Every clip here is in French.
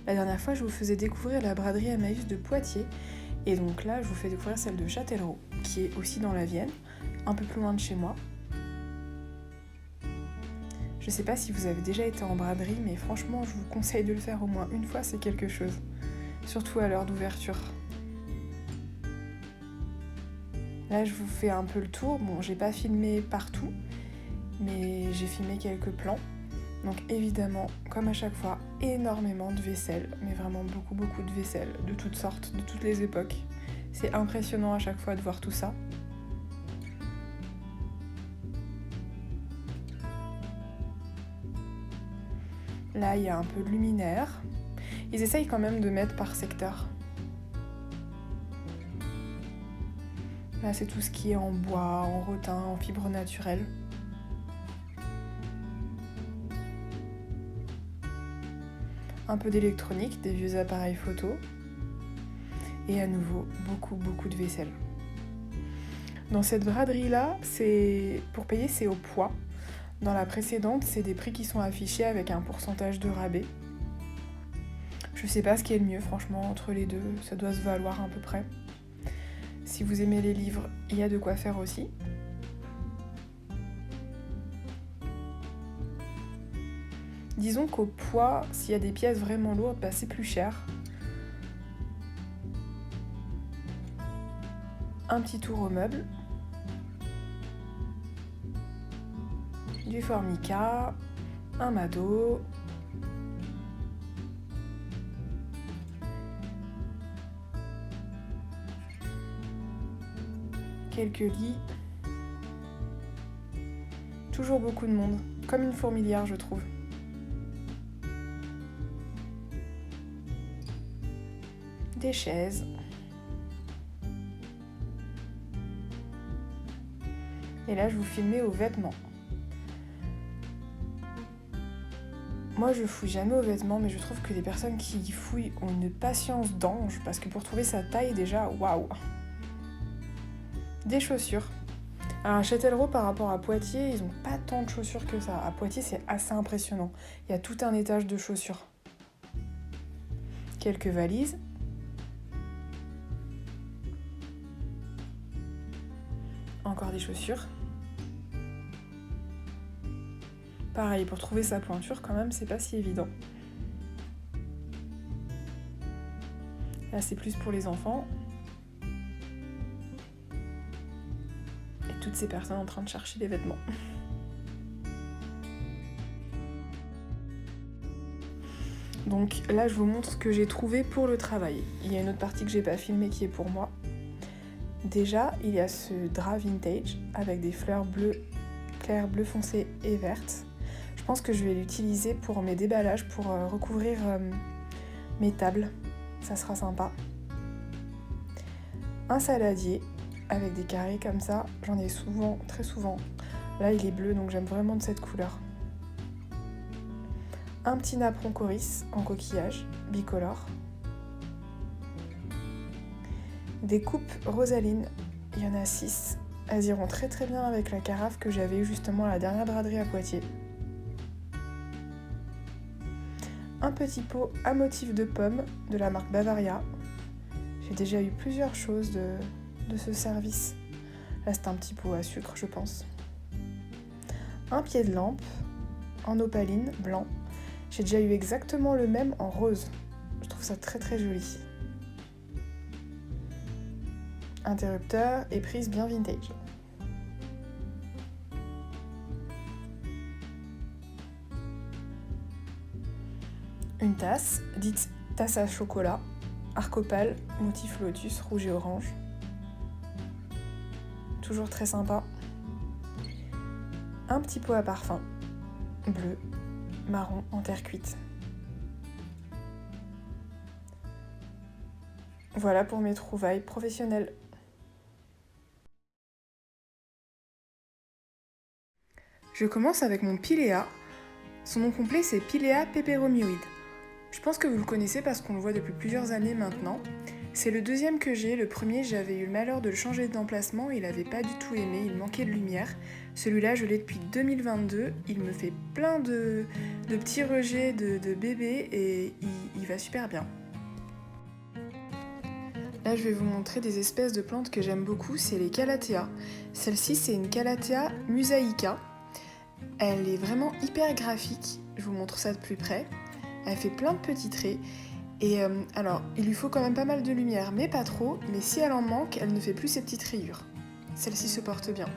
La dernière fois, je vous faisais découvrir la braderie Emmaüs de Poitiers. Et donc là, je vous fais découvrir celle de Châtellerault, qui est aussi dans la Vienne, un peu plus loin de chez moi. Je sais pas si vous avez déjà été en braderie, mais franchement, je vous conseille de le faire au moins une fois, c'est quelque chose. Surtout à l'heure d'ouverture. Là, je vous fais un peu le tour. Bon, j'ai pas filmé partout, mais j'ai filmé quelques plans. Donc évidemment, comme à chaque fois, énormément de vaisselle, mais vraiment beaucoup de vaisselle, de toutes sortes, de toutes les époques. C'est impressionnant à chaque fois de voir tout ça. Là, il y a un peu de luminaire. Ils essayent quand même de mettre par secteur. Là, c'est tout ce qui est en bois, en rotin, en fibre naturelle. Un peu d'électronique, des vieux appareils photo. Et à nouveau, beaucoup de vaisselle. Dans cette braderie-là, pour payer, c'est au poids. Dans la précédente, c'est des prix qui sont affichés avec un pourcentage de rabais. Je sais pas ce qui est le mieux, franchement, entre les deux, ça doit se valoir à peu près. Si vous aimez les livres, il y a de quoi faire aussi. Disons qu'au poids, s'il y a des pièces vraiment lourdes, c'est plus cher. Un petit tour au meuble. Du formica, un mado. Quelques lits. Toujours beaucoup de monde, comme une fourmilière je trouve. Des chaises. Et là, je vous filmais aux vêtements. Moi, je fouille jamais aux vêtements, mais je trouve que les personnes qui y fouillent ont une patience d'ange, parce que pour trouver sa taille, déjà, waouh. Des chaussures. Alors à Châtellerault, par rapport à Poitiers, ils ont pas tant de chaussures que ça. À Poitiers, c'est assez impressionnant. Il y a tout un étage de chaussures. Quelques valises. Encore des chaussures. Pareil, pour trouver sa pointure, quand même, c'est pas si évident. Là, c'est plus pour les enfants. Et toutes ces personnes en train de chercher des vêtements. Donc là, je vous montre ce que j'ai trouvé pour le travail. Il y a une autre partie que j'ai pas filmée qui est pour moi. Déjà, il y a ce drap vintage avec des fleurs bleues claires, bleu foncé et vertes. Je pense que je vais l'utiliser pour mes déballages, pour recouvrir mes tables. Ça sera sympa. Un saladier avec des carrés comme ça. J'en ai souvent, très souvent. Là, il est bleu, donc j'aime vraiment de cette couleur. Un petit napperon Coris en coquillage, bicolore. Des coupes Rosaline, il y en a 6. Elles iront très bien avec la carafe que j'avais eue justement à la dernière braderie à Poitiers. Un petit pot à motif de pomme de la marque Bavaria. J'ai déjà eu plusieurs choses de ce service. Là, c'est un petit pot à sucre, je pense. Un pied de lampe en opaline blanc. J'ai déjà eu exactement le même en rose. Je trouve ça très joli. Interrupteur et prise bien vintage. Une tasse, dite tasse à chocolat, arc-opale, motif lotus, rouge et orange. Toujours très sympa. Un petit pot à parfum, bleu, marron en terre cuite. Voilà pour mes trouvailles professionnelles. Je commence avec mon Pilea. Son nom complet c'est Pilea peperomioide. Je pense que vous le connaissez parce qu'on le voit depuis plusieurs années maintenant. C'est le deuxième que j'ai. Le premier, j'avais eu le malheur de le changer d'emplacement. Il n'avait pas du tout aimé, il manquait de lumière. Celui-là, je l'ai depuis 2022. Il me fait plein de petits rejets de bébés et il va super bien. Là, je vais vous montrer des espèces de plantes que j'aime beaucoup, c'est les Calathea. Celle-ci, c'est une Calathea mosaica. Elle est vraiment hyper graphique, je vous montre ça de plus près. Elle fait plein de petits traits. Et alors, il lui faut quand même pas mal de lumière, mais pas trop. Mais si elle en manque, elle ne fait plus ses petites rayures. Celle-ci se porte bien.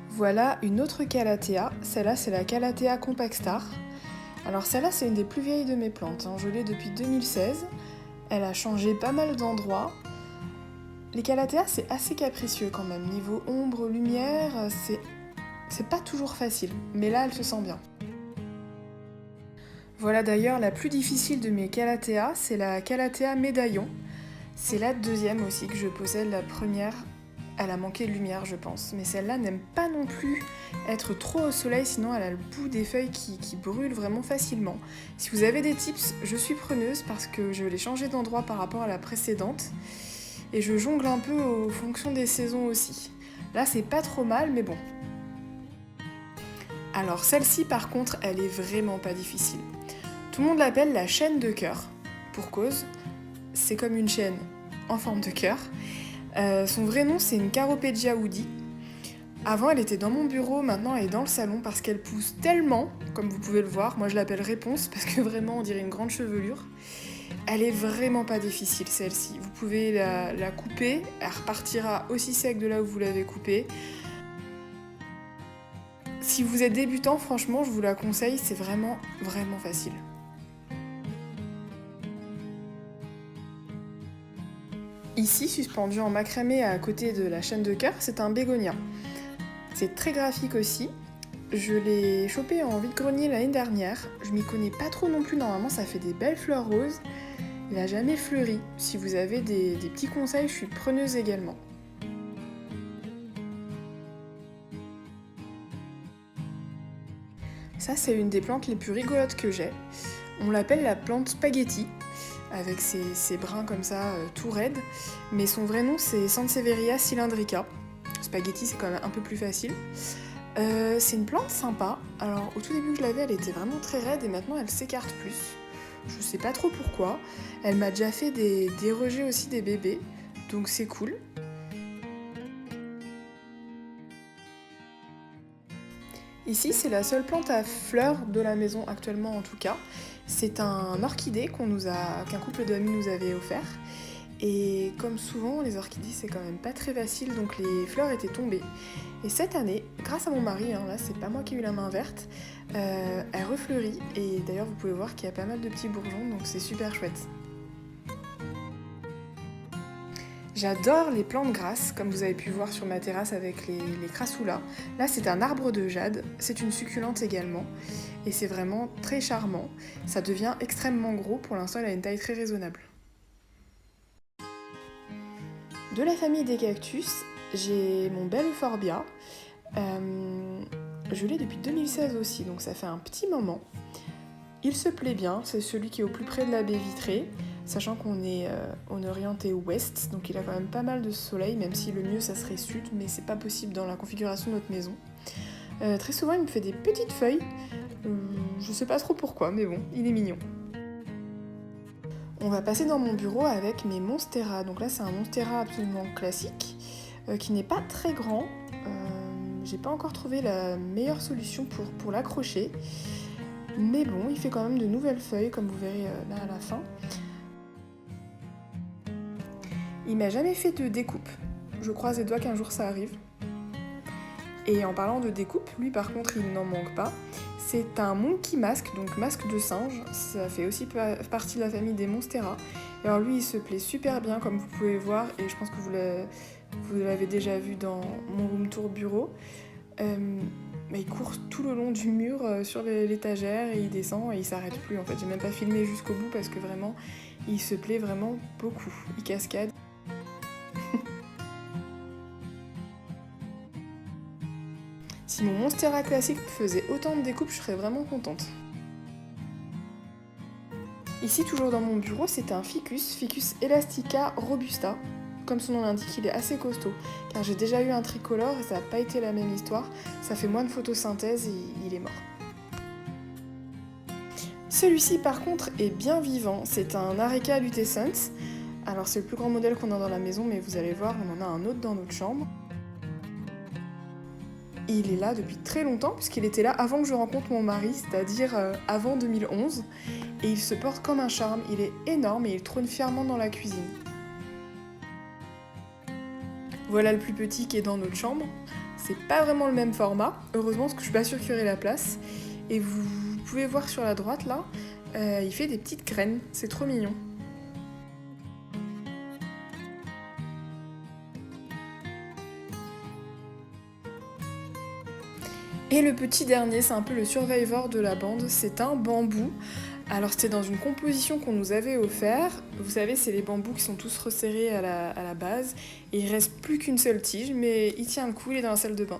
Voilà une autre Calathea. Celle-là, c'est la Calathea Compact Star. Alors celle-là, c'est une des plus vieilles de mes plantes. Je l'ai depuis 2016. Elle a changé pas mal d'endroits. Les Calathea, c'est assez capricieux quand même. Niveau ombre, lumière, c'est pas toujours facile. Mais là, elle se sent bien. Voilà d'ailleurs la plus difficile de mes Calathea, c'est la Calathea médaillon. C'est la deuxième aussi que je possède. La première, elle a manqué de lumière, je pense. Mais celle-là n'aime pas non plus être trop au soleil, sinon elle a le bout des feuilles qui brûle vraiment facilement. Si vous avez des tips, je suis preneuse parce que je l'ai changé d'endroit par rapport à la précédente. Et je jongle un peu aux fonctions des saisons aussi. Là, c'est pas trop mal, mais bon. Alors celle-ci, par contre, elle est vraiment pas difficile. Tout le monde l'appelle la chaîne de cœur. Pour cause, c'est comme une chaîne en forme de cœur. Son vrai nom, c'est une Caropegia woody. Avant, elle était dans mon bureau, maintenant elle est dans le salon parce qu'elle pousse tellement, comme vous pouvez le voir. Moi, je l'appelle réponse parce que vraiment, on dirait une grande chevelure. Elle est vraiment pas difficile, celle-ci. Vous pouvez la couper, elle repartira aussi sec de là où vous l'avez coupée. Si vous êtes débutant, franchement, je vous la conseille, c'est vraiment, vraiment facile. Ici, suspendu en macramé à côté de la chaîne de cœur, c'est un bégonia. C'est très graphique aussi. Je l'ai chopé en vide-grenier l'année dernière. Je m'y connais pas trop non plus, normalement ça fait des belles fleurs roses. Il n'a jamais fleuri. Si vous avez des petits conseils, je suis preneuse également. Ça, c'est une des plantes les plus rigolotes que j'ai. On l'appelle la plante spaghetti, avec ses brins comme ça, tout raides. Mais son vrai nom, c'est Sansevieria cylindrica. Spaghetti, c'est quand même un peu plus facile. C'est une plante sympa. Alors, au tout début que je l'avais, elle était vraiment très raide et maintenant, elle s'écarte plus. Je sais pas trop pourquoi. Elle m'a déjà fait des rejets aussi des bébés, donc c'est cool. Ici, c'est la seule plante à fleurs de la maison actuellement en tout cas. C'est un orchidée qu'un couple d'amis nous avait offert. Et comme souvent, les orchidées, c'est quand même pas très facile, donc les fleurs étaient tombées. Et cette année, grâce à mon mari, là c'est pas moi qui ai eu la main verte, elle refleurit. Et d'ailleurs, vous pouvez voir qu'il y a pas mal de petits bourgeons, donc c'est super chouette. J'adore les plantes grasses, comme vous avez pu voir sur ma terrasse avec les crassoulas. Là, c'est un arbre de jade, c'est une succulente également, et c'est vraiment très charmant. Ça devient extrêmement gros, pour l'instant, elle a une taille très raisonnable. De la famille des cactus, j'ai mon bel euphorbia. Je l'ai depuis 2016 aussi, donc ça fait un petit moment. Il se plaît bien, c'est celui qui est au plus près de la baie vitrée, sachant qu'on est orienté ouest, donc il a quand même pas mal de soleil, même si le mieux ça serait sud, mais c'est pas possible dans la configuration de notre maison. Très souvent il me fait des petites feuilles, je sais pas trop pourquoi, mais bon, il est mignon. On va passer dans mon bureau avec mes monstera. Donc là, c'est un monstera absolument classique, qui n'est pas très grand. J'ai pas encore trouvé la meilleure solution pour l'accrocher. Mais bon, il fait quand même de nouvelles feuilles, comme vous verrez là à la fin. Il m'a jamais fait de découpe. Je croise les doigts qu'un jour ça arrive. Et en parlant de découpe, lui par contre, il n'en manque pas. C'est un monkey mask, donc masque de singe. Ça fait aussi partie de la famille des monstera. Et alors lui, il se plaît super bien, comme vous pouvez voir, et je pense que vous l'avez déjà vu dans mon room tour bureau. Il court tout le long du mur sur l'étagère et il descend et il s'arrête plus. En fait, j'ai même pas filmé jusqu'au bout parce que vraiment, il se plaît vraiment beaucoup. Il cascade. Si mon monstera classique faisait autant de découpes, je serais vraiment contente. Ici, toujours dans mon bureau, c'est un Ficus elastica robusta. Comme son nom l'indique, il est assez costaud, car j'ai déjà eu un tricolore et ça n'a pas été la même histoire. Ça fait moins de photosynthèse et il est mort. Celui-ci par contre est bien vivant, c'est un Areca lutescens. Alors c'est le plus grand modèle qu'on a dans la maison, mais vous allez voir, on en a un autre dans notre chambre. Il est là depuis très longtemps, puisqu'il était là avant que je rencontre mon mari, c'est-à-dire avant 2011. Et il se porte comme un charme, il est énorme et il trône fièrement dans la cuisine. Voilà le plus petit qui est dans notre chambre. C'est pas vraiment le même format, heureusement parce que je suis pas sûre qu'il y aurait la place. Et vous pouvez voir sur la droite là, il fait des petites graines, c'est trop mignon. Et le petit dernier, c'est un peu le survivor de la bande, c'est un bambou. Alors c'était dans une composition qu'on nous avait offert. Vous savez, c'est les bambous qui sont tous resserrés à la base. Et il reste plus qu'une seule tige, mais il tient le coup, il est dans la salle de bain.